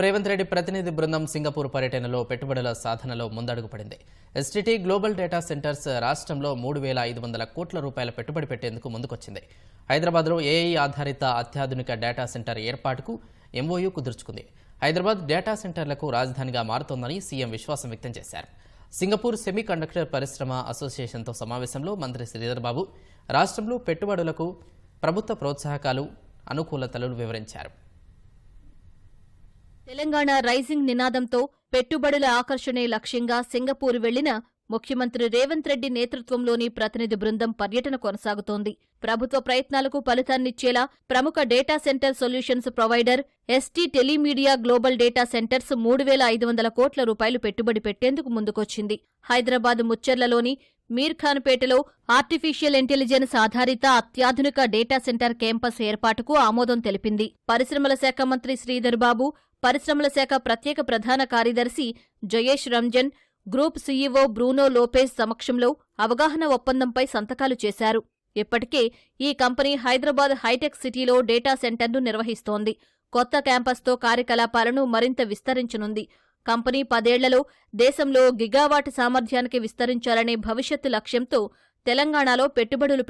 రేవంత్ రెడ్డి ప్రతినిధి బృందం సింగపూర్ పర్యటనలో పెట్టుబడుల సాధనలో ముందడుగు పడింది. ఎస్టీటీ గ్లోబల్ డేటా సెంటర్స్ రాష్ట్రంలో 3,500 కోట్ల రూపాయల పెట్టుబడి పెట్టేందుకు ముందుకొచ్చింది. హైదరాబాద్లో ఏఐ ఆధారిత అత్యాధునిక డేటా సెంటర్ ఏర్పాటుకు ఎంఓయూ కుదుర్చుకుంది. హైదరాబాద్ డేటా సెంటర్లకు రాజధానిగా మారుతోందని సీఎం విశ్వాసం వ్యక్తం చేశారు. సింగపూర్ సెమీ కండక్టర్ పరిశ్రమ అసోసియేషన్తో సమావేశంలో మంత్రి శ్రీధర్ బాబు రాష్ట్రంలో పెట్టుబడులకు ప్రభుత్వ ప్రోత్సాహకాలు, అనుకూలతలు వివరించారు. తెలంగాణ రైజింగ్ నినాదంతో పెట్టుబడుల ఆకర్షణే లక్ష్యంగా సింగపూర్ వెళ్లిన ముఖ్యమంత్రి రేవంత్ రెడ్డి నేతృత్వంలోని ప్రతినిధి బృందం పర్యటన కొనసాగుతోంది. ప్రభుత్వ ప్రయత్నాలకు ఫలితాన్నిచ్చేలా ప్రముఖ data centre solutions provider ST Telemedia global data centres 3,500 కోట్ల రూపాయలు పెట్టుబడి పెట్టేందుకు ముందుకొచ్చింది. హైదరాబాద్ ముచ్చెర్లలోని మీర్ఖాన్పేటలో ఆర్టిఫిషియల్ ఇంటెలిజెన్స్ ఆధారిత అత్యాధునిక డేటా సెంటర్ క్యాంపస్ ఏర్పాటుకు ఆమోదం తెలిపింది. పరిశ్రమల శాఖ మంత్రి శ్రీధర్ బాబు, పరిశ్రమల శాఖ ప్రత్యేక ప్రధాన కార్యదర్శి Jayesh Ranjan, group CEO Bruno Lopez సమక్షంలో అవగాహన ఒప్పందంపై సంతకాలు చేశారు. ఇప్పటికే ఈ కంపెనీ హైదరాబాద్ హైటెక్ సిటీలో డేటా సెంటర్ను నిర్వహిస్తోంది. కొత్త క్యాంపస్తో కార్యకలాపాలను మరింత విస్తరించనుంది. కంపెనీ 10 ఏళ్లలో దేశంలో గిగావాట్ సామర్థ్యానికి విస్తరించాలనే భవిష్యత్తు లక్ష్యంతో తెలంగాణలో పెట్టుబడులు